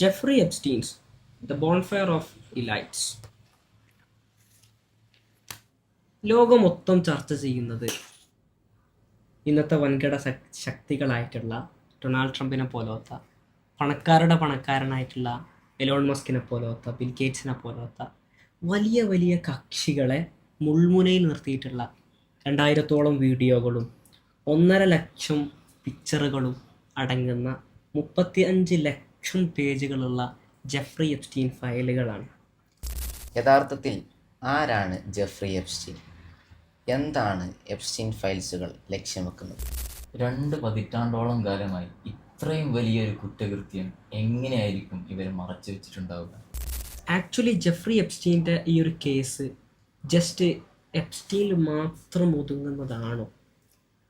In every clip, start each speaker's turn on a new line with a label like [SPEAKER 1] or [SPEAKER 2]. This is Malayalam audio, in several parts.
[SPEAKER 1] Jeffrey Epstein's the bonfire of elites. ലോകം മൊത്തം ചർച്ച ചെയ്യുന്നത് ഇന്നത്തെ വൻകിട ശക്തികളായിട്ടുള്ള ഡൊണാൾഡ് ട്രംപിനെ പോലത്തെ, പണക്കാരുടെ പണക്കാരനായിട്ടുള്ള എലോൺ മസ്കിനെ പോലത്തെ, ബിൽ ഗേറ്റ്സിനെ പോലത്തെ വലിയ വലിയ കക്ഷികളെ മുൾമുനയിൽ നിർത്തിയിട്ടുള്ള 2000-ഓളം വീഡിയോകളും 1,50,000 പിക്ചറുകളും അടങ്ങുന്ന 35 ലക്ഷം പേജുകളുള്ള ജെഫ്രി എപ്സ്റ്റീൻ ഫയലുകളാണ്.
[SPEAKER 2] യഥാർത്ഥത്തിൽ ആരാണ് ജെഫ്രി എപ്സ്റ്റീൻ? എന്താണ് എപ്സ്റ്റീൻ ഫയൽസുകൾ ലക്ഷ്യം വെക്കുന്നത്?
[SPEAKER 3] 2 പതിറ്റാണ്ടോളം കാലമായി ഇത്രയും വലിയൊരു കുറ്റകൃത്യം എങ്ങനെയായിരിക്കും ഇവർ മറച്ചു വെച്ചിട്ടുണ്ടാവുക?
[SPEAKER 1] ആക്ച്വലി ജെഫ്രി എപ്സ്റ്റീൻ്റെ ഈ ഒരു കേസ് ജസ്റ്റ് എപ്സ്റ്റീനിൽ മാത്രം ഒതുങ്ങുന്നതാണോ?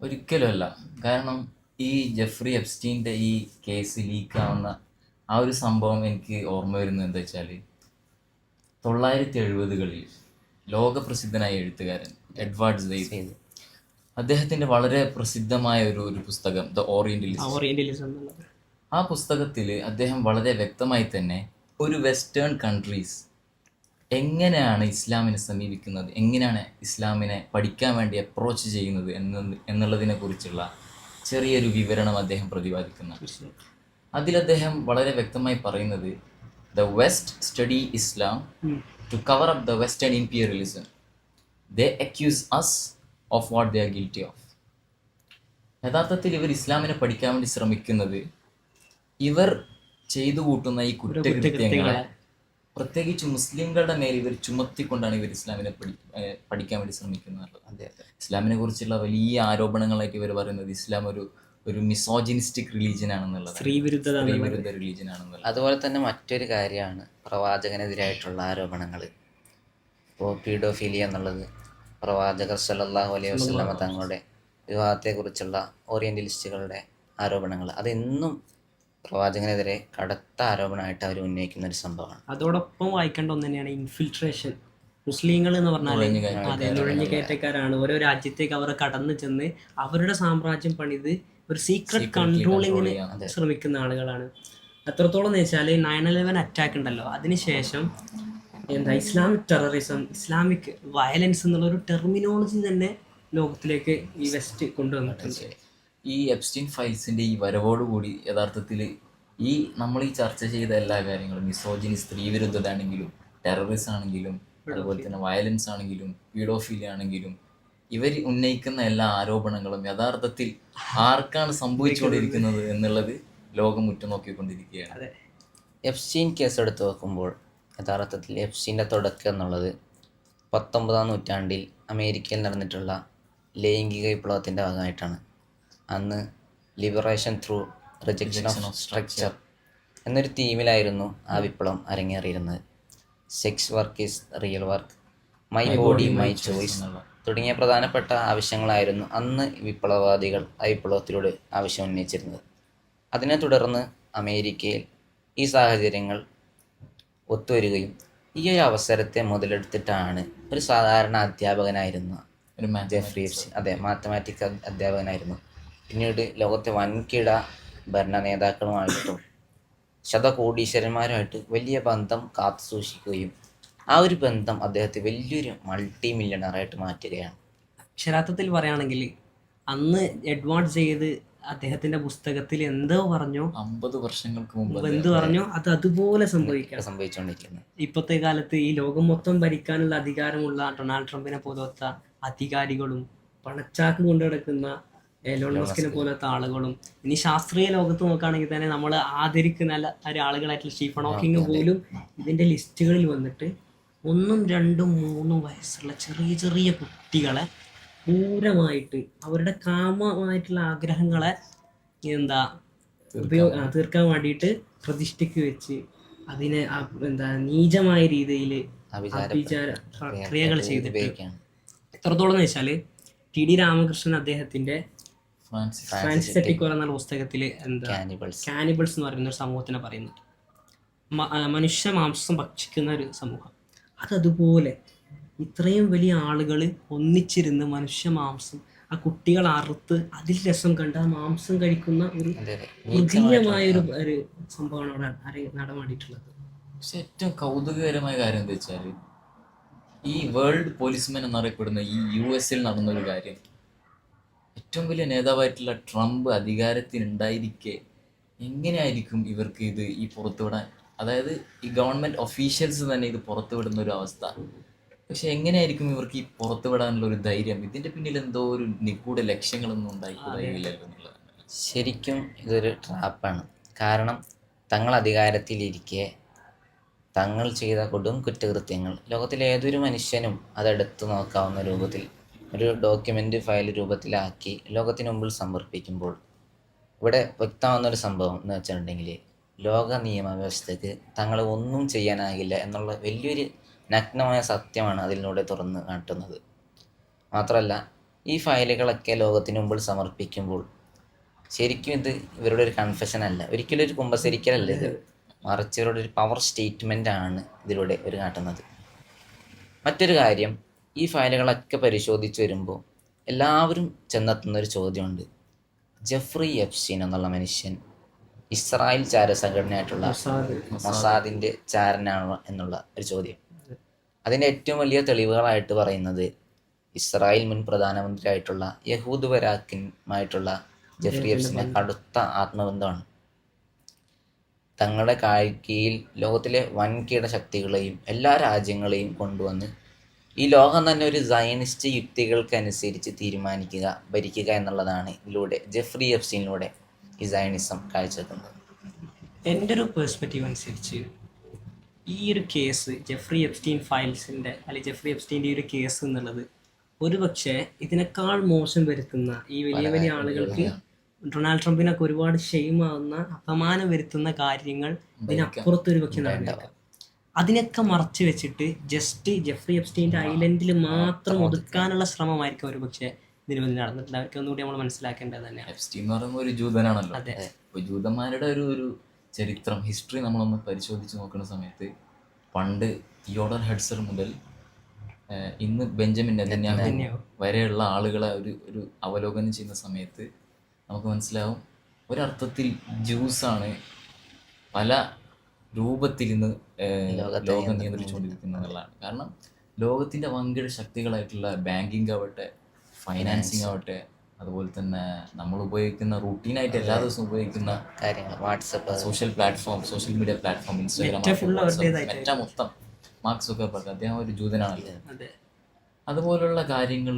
[SPEAKER 3] ഒരിക്കലുമല്ല. കാരണം ഈ ജെഫ്രി എപ്സ്റ്റീൻ്റെ ഈ കേസ് ലീക്കാവുന്ന ആ ഒരു സംഭവം എനിക്ക് ഓർമ്മ വരുന്നത് എന്താ വെച്ചാൽ, 1970-കളിൽ ലോകപ്രസിദ്ധനായ എഴുത്തുകാരൻ എഡ്വാർഡ് സെയ്ദ്, അദ്ദേഹത്തിൻ്റെ വളരെ പ്രസിദ്ധമായ ഒരു പുസ്തകം ദ
[SPEAKER 1] ഓറിയന്റലിസം എന്നുള്ളത്.
[SPEAKER 3] ആ പുസ്തകത്തിൽ അദ്ദേഹം വളരെ വ്യക്തമായി തന്നെ ഒരു വെസ്റ്റേൺ കൺട്രീസ് എങ്ങനെയാണ് ഇസ്ലാമിനെ സമീപിക്കുന്നത്, എങ്ങനെയാണ് ഇസ്ലാമിനെ പഠിക്കാൻ വേണ്ടി അപ്രോച്ച് ചെയ്യുന്നത് എന്നുള്ളതിനെ കുറിച്ചുള്ള ചെറിയൊരു വിവരണം അദ്ദേഹം പ്രതിപാദിക്കുന്നുണ്ട്. അതിൽ അദ്ദേഹം വളരെ വ്യക്തമായി പറയുന്നത്, the west study Islam to cover up the western imperialism. They accuse us of what they are guilty of. യഥാർത്ഥത്തിൽ ഇവർ ഇസ്ലാമിനെ പഠിക്കാൻ വേണ്ടി ശ്രമിക്കുന്നത് ഇവർ ചെയ്തു കൂട്ടുന്ന ഈ കുറ്റകൃത്യങ്ങളെ പ്രത്യേകിച്ച് മുസ്ലിങ്ങളുടെ മേൽ ഇവർ ചുമത്തിക്കൊണ്ടാണ് ഇവർ ഇസ്ലാമിനെ പഠിക്കാൻ വേണ്ടി ശ്രമിക്കുന്നത്. ഇസ്ലാമിനെ കുറിച്ചുള്ള വലിയ ആരോപണങ്ങളായിട്ട് ഇവർ പറയുന്നത് ഇസ്ലാം ഒരു മിസോജിനിസ്റ്റിക് റിലീജിയൻ ആണെന്നുള്ളത്, സ്ത്രീവിരുദ്ധ റിലീജിയൻ ആണെന്നുള്ളത്.
[SPEAKER 2] അതുപോലെ തന്നെ മറ്റൊരു കാര്യമാണ് പ്രവാചകനെതിരായിട്ടുള്ള ആരോപണങ്ങൾ. ഇപ്പോൾ പീഡോഫീലിയ എന്നുള്ളത്, പ്രവാചകർ സല്ലല്ലാഹു അലൈഹി വസല്ലമ തങ്ങളുടെ വിവാഹത്തെക്കുറിച്ചുള്ള ഓറിയന്റലിസ്റ്റുകളുടെ ആരോപണങ്ങൾ, അതെന്നും പ്രവാചകനെതിരെ കടുത്ത ആരോപണമായിട്ട് അവർ ഉന്നയിക്കുന്ന ഒരു സംഭവമാണ്.
[SPEAKER 1] അതോടൊപ്പം വായിക്കേണ്ട ഒന്ന് തന്നെയാണ് ഇൻഫിൽട്രേഷൻ. മുസ്ലിങ്ങൾ എന്ന് പറഞ്ഞാൽ നുഴഞ്ഞു കയറ്റക്കാരാണ്. ഓരോ രാജ്യത്തേക്ക് അവർ കടന്നു ചെന്ന് അവരുടെ സാമ്രാജ്യം പണിത് ഒരു സീക്രട്ട് കൺട്രോളിങ്ങിന് ശ്രമിക്കുന്ന ആളുകളാണ്. എത്രത്തോളം എന്ന് വെച്ചാൽ 9/11 അറ്റാക്ക് ഉണ്ടല്ലോ, അതിനുശേഷം ഇസ്ലാമിക് ടെററിസം, ഇസ്ലാമിക് വയലൻസ് എന്നുള്ള ഒരു ടെർമിനോളജി തന്നെ ലോകത്തിലേക്ക് ഈ വെസ്റ്റ് കൊണ്ടുവന്നിട്ടുണ്ട്.
[SPEAKER 3] ഈ എപ്സ്റ്റീൻ ഫയൽസിൻ്റെ ഈ വരവോടുകൂടി യഥാർത്ഥത്തിൽ നമ്മൾ ഈ ചർച്ച ചെയ്ത എല്ലാ കാര്യങ്ങളും, മിസോജിനി, സ്ത്രീവിരുദ്ധത ആണെങ്കിലും, ടെററിസം ആണെങ്കിലും, അതുപോലെ തന്നെ വയലൻസ് ആണെങ്കിലും, പീഡോഫീലിയ ആണെങ്കിലും, ഇവർ ഉന്നയിക്കുന്ന എല്ലാ ആരോപണങ്ങളും യഥാർത്ഥത്തിൽ ആർക്കാണ് സംഭവിച്ചുകൊണ്ടിരിക്കുന്നത് എന്നുള്ളത് ലോകം ഉറ്റുനോക്കിക്കൊണ്ടിരിക്കുകയാണ്.
[SPEAKER 2] എപ്സ്റ്റീൻ കേസ് എടുത്ത് നോക്കുമ്പോൾ യഥാർത്ഥത്തിൽ എപ്സ്റ്റീൻ്റെ തുടക്കം എന്നുള്ളത് 19-ാം നൂറ്റാണ്ടിൽ അമേരിക്കയിൽ നടന്നിട്ടുള്ള ലൈംഗിക വിപ്ലവത്തിൻ്റെ ഭാഗമായിട്ടാണ്. അന്ന് liberation through rejection of structure എന്നൊരു തീമിലായിരുന്നു ആ വിപ്ലവം അരങ്ങേറിയിരുന്നത്. Sex work is real work, my body my choice തുടങ്ങിയ പ്രധാനപ്പെട്ട ആവശ്യങ്ങളായിരുന്നു അന്ന് വിപ്ലവവാദികൾ ആ വിപ്ലവത്തിലൂടെ ആവശ്യം ഉന്നയിച്ചിരുന്നത്. അതിനെ തുടർന്ന് അമേരിക്കയിൽ ഈ സാഹചര്യങ്ങൾ ഒത്തുവരികയും ഈ ഒരു അവസരത്തെ മുതലെടുത്തിട്ടാണ് ഒരു സാധാരണ അധ്യാപകനായിരുന്ന ഒരു ജെഫ്രി എപ്സ്റ്റീൻ, മാത്തമാറ്റിക്സ് അധ്യാപകനായിരുന്നു, പിന്നീട് ലോകത്തെ വൻകിട ഭരണ നേതാക്കളുമായിട്ടും ശതകോടീശ്വരന്മാരുമായിട്ട് വലിയ ബന്ധം കാത്തു സൂക്ഷിക്കുകയും ആ ഒരു ബന്ധം അദ്ദേഹത്തെ വലിയൊരു മൾട്ടി മില്യണറായിട്ട് മാറ്റുകയാണ്.
[SPEAKER 1] അക്ഷരാർത്ഥത്തിൽ പറയുകയാണെങ്കിൽ അന്ന് എഡ്വാർഡ് സെയ്ദ് അദ്ദേഹത്തിന്റെ പുസ്തകത്തിൽ എന്തോ പറഞ്ഞോ,
[SPEAKER 3] 50 വർഷങ്ങൾക്ക് മുമ്പ്
[SPEAKER 1] എന്ത് പറഞ്ഞോ അത് അതുപോലെ
[SPEAKER 2] സംഭവിച്ചുകൊണ്ടിരിക്കുന്നത്.
[SPEAKER 1] ഇപ്പോഴത്തെ കാലത്ത് ഈ ലോകം മൊത്തം ഭരിക്കാനുള്ള അധികാരമുള്ള ഡൊണാൾഡ് ട്രംപിനെ പോലത്തെ അധികാരികളും പണച്ചാക്ക് കൊണ്ടു നടക്കുന്ന എലോൺ മസ്കിനെ പോലത്തെ ആളുകളും, ഇനി ശാസ്ത്രീയ ലോകത്ത് നോക്കുകയാണെങ്കിൽ തന്നെ നമ്മൾ ആദരിക്കുന്ന ആളുകളായിട്ടുള്ള സ്റ്റീഫൻ ഹോക്കിങ് പോലും ഇതിന്റെ ലിസ്റ്റുകളിൽ വന്നിട്ട് 1, 2, 3 വയസ്സുള്ള ചെറിയ ചെറിയ കുട്ടികളെ ക്രൂരമായിട്ട് അവരുടെ കാമമായിട്ടുള്ള ആഗ്രഹങ്ങളെ തീർക്കാൻ വേണ്ടിയിട്ട് പ്രതിഷ്ഠയ്ക്ക് വെച്ച് അതിനെ നീചമായ രീതിയിൽ ക്രിയകൾ ചെയ്തിട്ട് എത്രത്തോളം എന്ന് വെച്ചാൽ ടി.ഡി. രാമകൃഷ്ണൻ അദ്ദേഹത്തിന്റെ ഫ്രാൻസിസ് എറ്റിക്കോർ എന്ന പുസ്തകത്തിൽ കാനിബിൾസ് എന്ന് പറയുന്ന ഒരു സമൂഹത്തിനെ പറയുന്നുണ്ട്. മനുഷ്യ മാംസം ഭക്ഷിക്കുന്ന ഒരു സമൂഹം. അതതുപോലെ ഇത്രയും വലിയ ആളുകൾ ഒന്നിച്ചിരുന്ന് മനുഷ്യ മാംസം ആ കുട്ടികൾ അറുത്ത് അതിൽ രസം കണ്ട് ആ മാംസം കഴിക്കുന്ന ഒരു
[SPEAKER 2] അതെ അതെ
[SPEAKER 1] മൃഗീയമായ ഒരു സംഭവമാണ് അവിടെ നടമാടിയിട്ടുള്ളത്.
[SPEAKER 3] പക്ഷെ ഏറ്റവും കൗതുകകരമായ കാര്യം എന്താ വെച്ചാൽ ഈ വേൾഡ് പോലീസ്മാൻ എന്നറിയപ്പെടുന്ന ഈ US നടന്ന ഒരു കാര്യം, ഏറ്റവും വലിയ നേതാവായിട്ടുള്ള ട്രംപ് അധികാരത്തിനുണ്ടായിരിക്കെ എങ്ങനെയായിരിക്കും ഇവർക്ക് ഇത് ഈ പുറത്തുവിടാൻ, അതായത് ഈ ഗവൺമെൻറ് ഒഫീഷ്യൽസ് തന്നെ ഇത് പുറത്തുവിടുന്ന ഒരു അവസ്ഥ. പക്ഷെ എങ്ങനെയായിരിക്കും ഇവർക്ക് ഈ പുറത്തുവിടാനുള്ള ഒരു ധൈര്യം? ഇതിൻ്റെ പിന്നിൽ എന്തോ ഒരു നിഗൂഢ ലക്ഷ്യങ്ങളൊന്നും ഉണ്ടായിക്കൂടായില്ലല്ലോ എന്നുള്ളതാണ്.
[SPEAKER 2] ശരിക്കും ഇതൊരു ട്രാപ്പാണ്. കാരണം തങ്ങൾ അധികാരത്തിലിരിക്കെ തങ്ങൾ ചെയ്ത കൊടും കുറ്റകൃത്യങ്ങൾ ലോകത്തിലെ ഏതൊരു മനുഷ്യനും അതെടുത്തു നോക്കാവുന്ന രൂപത്തിൽ ഒരു ഡോക്യുമെൻ്റ് ഫയൽ രൂപത്തിലാക്കി ലോകത്തിന് മുമ്പിൽ സമർപ്പിക്കുമ്പോൾ ഇവിടെ വ്യക്തമാകുന്നൊരു സംഭവം എന്ന് വെച്ചിട്ടുണ്ടെങ്കിൽ ലോക നിയമവ്യവസ്ഥയ്ക്ക് തങ്ങളെ ഒന്നും ചെയ്യാനാകില്ല എന്നുള്ള വലിയൊരു നഗ്നമായ സത്യമാണ് അതിലൂടെ തുറന്ന് കാട്ടുന്നത്. മാത്രമല്ല ഈ ഫയലുകളൊക്കെ ലോകത്തിന് മുമ്പിൽ സമർപ്പിക്കുമ്പോൾ ശരിക്കും ഇത് ഇവരുടെ ഒരു കൺഫെഷൻ അല്ല, ഒരിക്കലും ഒരു കുമ്പസരിക്കലല്ല ഇത്, മറിച്ച് ഇവരുടെ ഒരു പവർ സ്റ്റേറ്റ്മെൻ്റ് ആണ് ഇതിലൂടെ ഇവർ കാട്ടുന്നത്. മറ്റൊരു കാര്യം, ഈ ഫയലുകളൊക്കെ പരിശോധിച്ച് വരുമ്പോൾ എല്ലാവരും ചെന്നെത്തുന്നൊരു ചോദ്യമുണ്ട്. ജെഫ്രി എപ്സ്റ്റീൻ എന്നുള്ള മനുഷ്യൻ ഇസ്രായേൽ ചാരസംഘടനയായിട്ടുള്ള മൊസാദിൻ്റെ ചാരനാണോ എന്നുള്ള ഒരു ചോദ്യം. അതിൻ്റെ ഏറ്റവും വലിയ തെളിവുകളായിട്ട് പറയുന്നത് ഇസ്രായേൽ മുൻ പ്രധാനമന്ത്രിയായിട്ടുള്ള യഹൂദ് ബരാക്കിനുമായിട്ടുള്ള ജെഫ്രി എപ്സ്റ്റീൻ്റെ കടുത്ത ആത്മബന്ധമാണ്. തങ്ങളുടെ കീഴിൽ ലോകത്തിലെ വൻകിട ശക്തികളെയും എല്ലാ രാജ്യങ്ങളെയും കൊണ്ടുവന്ന് ഈ ലോകം തന്നെ ഒരു സയനിസ്റ്റ് യുക്തികൾക്കനുസരിച്ച് തീരുമാനിക്കുക, ഭരിക്കുക എന്നുള്ളതാണ് ഇതിലൂടെ ജെഫ്രി എപ്സ്റ്റീനിലൂടെ ഈ സയനിസം കാഴ്ചവെക്കുന്നത്.
[SPEAKER 1] എൻ്റെ ഒരു പേഴ്സ്പെക്റ്റീവ് അനുസരിച്ച് ഈ ഒരു കേസ് ജെഫ്രി എപ്സ്റ്റീൻ ഫയൽസിൻ്റെ അല്ലെങ്കിൽ ജെഫ്രി എപ്സ്റ്റീൻ്റെ ഈ ഒരു കേസ് എന്നുള്ളത് ഒരുപക്ഷെ ഇതിനേക്കാൾ മോശം വരുത്തുന്ന ഈ വലിയ വലിയ ആളുകൾക്ക് ഡൊണാൾഡ് ട്രംപിനൊക്കെ ഒരുപാട് ഷെയിമാവുന്ന അപമാനം വരുത്തുന്ന കാര്യങ്ങൾ ഇതിനപ്പുറത്ത് ഒരു പക്ഷെ നടന്നേക്കാം. അതിനൊക്കെ മറച്ചു വെച്ചിട്ട് ജസ്റ്റ് ജെഫ്രി എപ്സ്റ്റീൻ്റെ ഐലൻഡിൽ മാത്രം ഒതുക്കാനുള്ള ശ്രമമായിരിക്കും ഒരു പക്ഷേ ഇതിന് വേണ്ടി നടന്നിട്ടുണ്ട്. അവർക്ക് ഒന്നുകൂടി നമ്മൾ മനസ്സിലാക്കേണ്ടത് തന്നെയാണ്.
[SPEAKER 3] എപ്സ്റ്റീൻ എന്ന് പറയുമ്പോൾ ഒരു ജൂതനാണല്ലോ.
[SPEAKER 1] അതെ.
[SPEAKER 3] അപ്പോൾ ജൂതന്മാരുടെ ഒരു ചരിത്രം, ഹിസ്റ്ററി നമ്മളൊന്ന് പരിശോധിച്ച് നോക്കുന്ന സമയത്ത് പണ്ട് തിയോഡർ ഹെഡ്സർ മുതൽ ഇന്ന് ബെഞ്ചമിൻ നെതന്യാഹു വരെയുള്ള ആളുകളെ ഒരു അവലോകനം ചെയ്യുന്ന സമയത്ത് നമുക്ക് മനസ്സിലാവും ഒരർത്ഥത്തിൽ ജ്യൂസാണ് പല രൂപത്തിൽ ഇന്ന് ലോകം നിയന്ത്രിച്ചുകൊണ്ടിരിക്കുന്നത് എന്നുള്ളതാണ്. കാരണം ലോകത്തിൻ്റെ വൻകിട ശക്തികളായിട്ടുള്ള ബാങ്കിങ് ആവട്ടെ, ഫൈനാൻസിങ് ആവട്ടെ, അതുപോലെ തന്നെ നമ്മൾ ഉപയോഗിക്കുന്ന റൂട്ടീനായിട്ട് എല്ലാ ദിവസവും ഉപയോഗിക്കുന്ന
[SPEAKER 2] കാര്യങ്ങൾ, WhatsApp,
[SPEAKER 3] social platform, social media platform, Instagram മൊത്തം മാർക്ക് സുക്കർബർഗ്, അദ്ദേഹം ഒരു ജൂതനാണല്ലോ. അതുപോലുള്ള കാര്യങ്ങൾ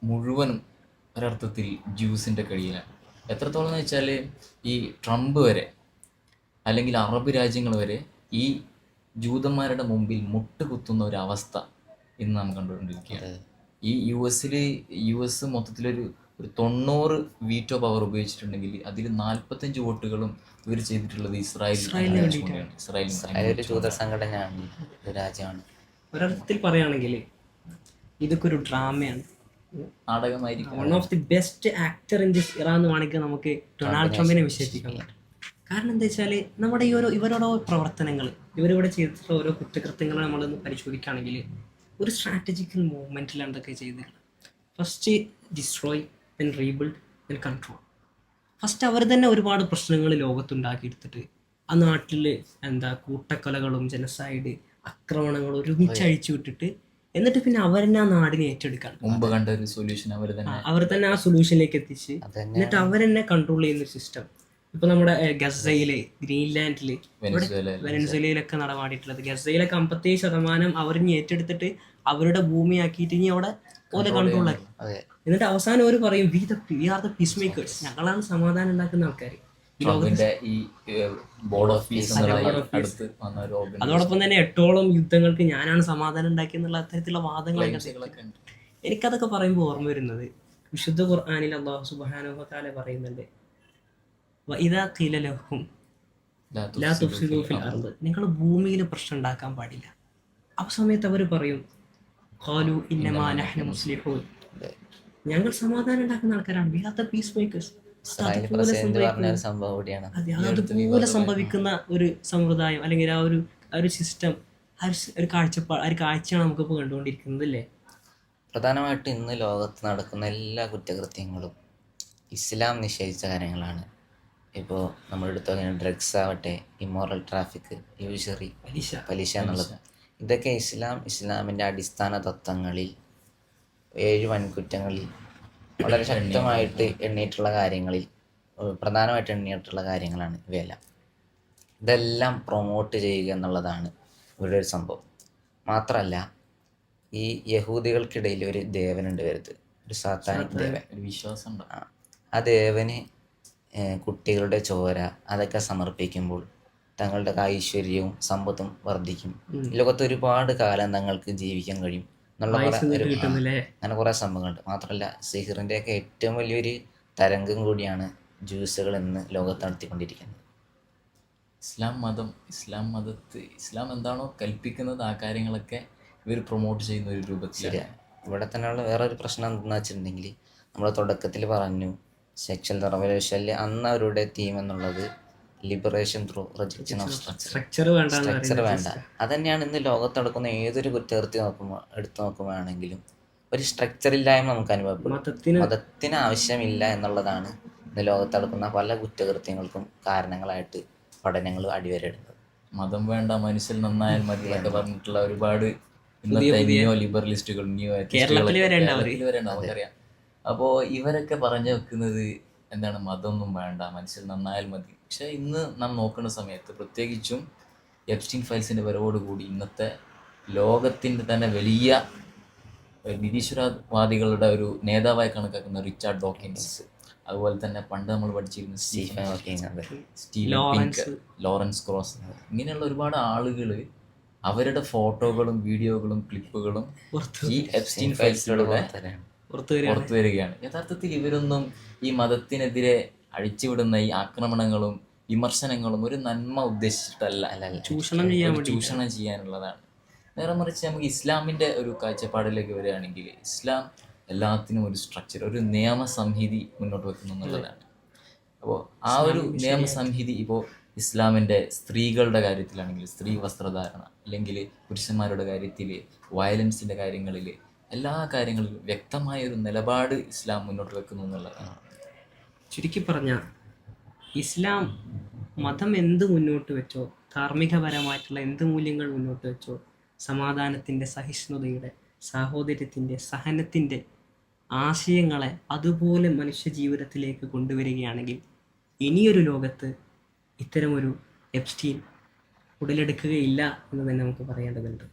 [SPEAKER 3] മുഴുവനും ഒരർത്ഥത്തിൽ ജ്യൂസിൻ്റെ കയ്യിലാണ്. എത്രത്തോളം എന്ന് വെച്ചാൽ ഈ ട്രംപ് വരെ അല്ലെങ്കിൽ അറബ് രാജ്യങ്ങൾ വരെ ഈ ജൂതന്മാരുടെ മുമ്പിൽ മുട്ടുകുത്തുന്ന ഒരു അവസ്ഥ ഇന്ന് നാം കണ്ടുകൊണ്ടിരിക്കുകയാണ്. ഈ US മൊത്തത്തിലൊരു 90 വീറ്റോ പവർ ഉപയോഗിച്ചിട്ടുണ്ടെങ്കിൽ അതിൽ 45 വോട്ടുകളും ഇവർ ചെയ്തിട്ടുള്ളത് ഇസ്രായേലിന്
[SPEAKER 2] ഒരു ജൂത സംഘടനയാണ്, രാജ്യമാണ്.
[SPEAKER 1] ഒരർത്ഥത്തിൽ പറയുകയാണെങ്കിൽ ഇതൊക്കെ ഒരു ഡ്രാമയാണ്,
[SPEAKER 3] നാടകമായിരിക്കും.
[SPEAKER 1] One of the best actor in this era എന്ന് വേണമെങ്കിൽ നമുക്ക് ഡൊണാൾഡ് ട്രംപിനെ വിശേഷിക്കാൻ പറ്റും. കാരണം എന്താ വെച്ചാൽ നമ്മുടെ ഈ ഇവരുടെ പ്രവർത്തനങ്ങൾ, ഇവരിവിടെ ചെയ്തിട്ടുള്ള ഓരോ കുറ്റകൃത്യങ്ങൾ നമ്മളൊന്ന് പരിശോധിക്കുകയാണെങ്കിൽ ഒരു സ്ട്രാറ്റജിക്കൽ മൂവ്മെൻറ്റിൽ എന്തൊക്കെ ചെയ്തിട്ടുണ്ട്. First destroy, then rebuild, then control. First അവർ തന്നെ ഒരുപാട് പ്രശ്നങ്ങൾ ലോകത്തുണ്ടാക്കിയെടുത്തിട്ട് ആ നാട്ടിൽ കൂട്ടക്കൊലകളും ജനസൈഡ് ആക്രമണങ്ങളും ഒരുമിച്ച് അഴിച്ചു വിട്ടിട്ട് എന്നിട്ട് പിന്നെ അവർ തന്നെ ആ നാടിനെ ഏറ്റെടുക്കാൻ
[SPEAKER 3] മുമ്പ് കണ്ട ഒരു സൊല്യൂഷൻ
[SPEAKER 1] അവർ തന്നെ ആ സൊല്യൂഷനിലേക്ക് എത്തിച്ച് എന്നിട്ട് അവർ തന്നെ കൺട്രോൾ ചെയ്യുന്ന ഒരു സിസ്റ്റം. ഇപ്പൊ നമ്മുടെ ഗസയില്, ഗ്രീൻലാൻഡില്, വെനസ്വേലയിലൊക്കെ നടമാടിയിട്ടുള്ളത്. ഗസയിലൊക്കെ 57% അവരിനി ഏറ്റെടുത്തിട്ട് അവരുടെ ഭൂമിയാക്കിയിട്ട് ഇനി അവിടെ ഓരോ കൺട്രോളാക്കി. എന്നിട്ട് അവസാനം അവർ പറയും we are the peace makers, ഞങ്ങളാണ് സമാധാനം ഉണ്ടാക്കുന്ന ആൾക്കാർ. അതോടൊപ്പം തന്നെ 8ഓളം യുദ്ധങ്ങൾക്ക് ഞാനാണ് സമാധാനം ഉണ്ടാക്കിയെന്നുള്ള അത്തരത്തിലുള്ള വാദങ്ങളൊക്കെ. എനിക്കതൊക്കെ പറയുമ്പോൾ ഓർമ്മ വരുന്നത് വിശുദ്ധ ഖുർആനിൽ അല്ലാഹു സുബ്ഹാനഹു വ തആല പറയുന്നുണ്ട്, വഇദാ ഖീല ലഹും ലാ തുഫ്സിദൂ ഫിൽ അർദ്, നിങ്ങൾ ഭൂമിയിൽ പ്രശ്നം ഉണ്ടാക്കാൻ പാടില്ല. ആ സമയത്ത് അവർ പറയും ഖാലു ഇന്നമാ നഹ്നു മുസ്ലിഹൂൻ, ഞങ്ങൾ സമാധാനം ഉണ്ടാക്കുന്ന ആൾക്കാരാണ്, we are the peace makers. അതുപോലെ സംഭവിക്കുന്ന ഒരു സമ്പ്രദായം അല്ലെങ്കിൽ ആ ഒരു സിസ്റ്റം, ഒരു കാഴ്ചയാണ് നമുക്കിപ്പോൾ കണ്ടുകൊണ്ടിരിക്കുന്നത് അല്ലേ.
[SPEAKER 2] പ്രധാനമായിട്ടും ഇന്ന് ലോകത്ത് നടക്കുന്ന എല്ലാ കുറ്റകൃത്യങ്ങളും ഇസ്ലാം നിഷേധിച്ച കാര്യങ്ങളാണ്. ഇപ്പോൾ നമ്മളെടുത്ത് നോക്കിയാൽ ഡ്രഗ്സ് ആവട്ടെ, ഇമ്മോറൽ ട്രാഫിക്, യൂഷറി, പലിശ എന്നുള്ളത്, ഇതൊക്കെ ഇസ്ലാമിൻ്റെ അടിസ്ഥാന തത്വങ്ങളിൽ 7 വൻകുറ്റങ്ങളിൽ വളരെ ശക്തമായിട്ട് എണ്ണിയിട്ടുള്ള കാര്യങ്ങളിൽ പ്രധാനമായിട്ട് എണ്ണിയിട്ടുള്ള കാര്യങ്ങളാണ് ഇവയെല്ലാം. ഇതെല്ലാം പ്രൊമോട്ട് ചെയ്യുക എന്നുള്ളതാണ് ഇവരുടെ ഒരു സംഭവം. മാത്രമല്ല, ഈ യഹൂദികൾക്കിടയിൽ ഒരു ദേവനുണ്ട് വരുത്, ഒരു സാത്താനിക് ദേവൻ.
[SPEAKER 3] ഒരു വിശ്വാസം
[SPEAKER 2] ആ ദേവന് കുട്ടികളുടെ ചോര അതൊക്കെ സമർപ്പിക്കുമ്പോൾ തങ്ങളുടെ ഐശ്വര്യവും സമ്പത്തും വർദ്ധിക്കും, ലോകത്ത് ഒരുപാട് കാലം തങ്ങൾക്ക് ജീവിക്കാൻ കഴിയും എന്നുള്ള അങ്ങനെ കുറേ സംഭവങ്ങളുണ്ട്. മാത്രമല്ല, സിഹിറിൻ്റെയൊക്കെ ഏറ്റവും വലിയൊരു തരംഗം കൂടിയാണ് ജ്യൂസുകൾ ഇന്ന് ലോകത്ത് നടത്തിക്കൊണ്ടിരിക്കുന്നത്.
[SPEAKER 3] ഇസ്ലാം എന്താണോ കൽപ്പിക്കുന്നത് ആ കാര്യങ്ങളൊക്കെ ഇവർ പ്രൊമോട്ട് ചെയ്യുന്ന ഒരു രൂപത്തിലാണ്.
[SPEAKER 2] ഇവിടെ തന്നെയുള്ള വേറൊരു പ്രശ്നം എന്താണെന്ന് വെച്ചിട്ടുണ്ടെങ്കിൽ, നമ്മൾ തുടക്കത്തിൽ പറഞ്ഞു സെക്ഷൽ റവല്യൂഷനിൽ അന്ന് അവരുടെ തീം എന്നുള്ളത് liberation through rejection of structure വേണ്ട. അതന്നെയാണ് ഇന്ന് ലോകത്ത് നടക്കുന്ന ഏതൊരു കുറ്റകൃത്യം എടുത്തു നോക്കുമ്പോഴാണെങ്കിലും ഒരു സ്ട്രക്ചർ ഇല്ലായ്മ നമുക്ക് അനുഭവപ്പെടും. മതത്തിന് ആവശ്യമില്ല എന്നുള്ളതാണ് ഇന്ന് ലോകത്ത് നടക്കുന്ന പല കുറ്റകൃത്യങ്ങൾക്കും കാരണങ്ങളായിട്ട് പഠനങ്ങൾ അടിവരയിടുന്നത്.
[SPEAKER 3] മതം വേണ്ട, മനുഷ്യൻ നന്നായാൽ മതി എന്നൊക്കെ പറഞ്ഞിട്ടുള്ള ഒരുപാട് ഇന്നത്തെ നിയോ ലിബറലിസ്റ്റുകൾ, നമുക്കറിയാം. അപ്പോൾ ഇവരൊക്കെ പറഞ്ഞു വെക്കുന്നത് എന്താണ്, മതമൊന്നും വേണ്ട, മനുഷ്യൻ നന്നായാൽ മതി. പക്ഷെ ഇന്ന് നാം നോക്കുന്ന സമയത്ത്, പ്രത്യേകിച്ചും എപ്സ്റ്റീൻ ഫയൽസിൻ്റെ വരവോടുകൂടി ഇന്നത്തെ ലോകത്തിൻ്റെ തന്നെ വലിയ നിരീശ്വരവാദികളുടെ ഒരു നേതാവായി കണക്കാക്കുന്ന റിച്ചാർഡ് ഡോക്കിൻസ്, അതുപോലെ തന്നെ പണ്ട് നമ്മൾ പഠിച്ചിരുന്ന സ്റ്റീഫൻ പിങ്ക്, ലോറൻസ് ക്രോസ്, ഇങ്ങനെയുള്ള ഒരുപാട് ആളുകൾ അവരുടെ ഫോട്ടോകളും വീഡിയോകളും ക്ലിപ്പുകളും ഈ എപ്സ്റ്റീൻ ഫയൽസിലൂടെ പുറത്തു വരികയാണ്. യഥാർത്ഥത്തിൽ ഇവരൊന്നും ഈ മതത്തിനെതിരെ അഴിച്ചുവിടുന്ന ഈ ആക്രമണങ്ങളും വിമർശനങ്ങളും ഒരു നന്മ ഉദ്ദേശിച്ചിട്ടല്ല, ചൂഷണം ചെയ്യാനുള്ളതാണ്. നേരെ മറിച്ച് നമുക്ക് ഇസ്ലാമിൻ്റെ ഒരു കാഴ്ചപ്പാടിലേക്ക് വരികയാണെങ്കിൽ, ഇസ്ലാം എല്ലാത്തിനും ഒരു സ്ട്രക്ചർ, ഒരു നിയമസംഹിതി മുന്നോട്ട് വെക്കുന്നു എന്നുള്ളതാണ്. അപ്പോൾ ആ ഒരു നിയമസംഹിതി ഇപ്പോൾ ഇസ്ലാമിൻ്റെ സ്ത്രീകളുടെ കാര്യത്തിലാണെങ്കിൽ സ്ത്രീ വസ്ത്രധാരണ, അല്ലെങ്കിൽ പുരുഷന്മാരുടെ കാര്യത്തിൽ വയലൻസിൻ്റെ കാര്യങ്ങളിൽ, എല്ലാ കാര്യങ്ങളിലും വ്യക്തമായൊരു നിലപാട് ഇസ്ലാം മുന്നോട്ട് വെക്കുന്നു എന്നുള്ളതാണ്.
[SPEAKER 1] ചുരുക്കി പറഞ്ഞാൽ ഇസ്ലാം മതം എന്ത് മുന്നോട്ട് വെച്ചോ, ധാർമ്മികപരമായിട്ടുള്ള എന്ത് മൂല്യങ്ങൾ മുന്നോട്ട് വെച്ചോ, സമാധാനത്തിൻ്റെ, സഹിഷ്ണുതയുടെ, സാഹോദര്യത്തിൻ്റെ, സഹനത്തിൻ്റെ ആശയങ്ങളെ അതുപോലെ മനുഷ്യ ജീവിതത്തിലേക്ക് കൊണ്ടുവരികയാണെങ്കിൽ ഇനിയൊരു ലോകത്ത് ഇത്തരമൊരു എപ്സ്റ്റീൻ ഉടലെടുക്കുകയില്ല എന്ന് തന്നെ നമുക്ക് പറയേണ്ടതുണ്ട്.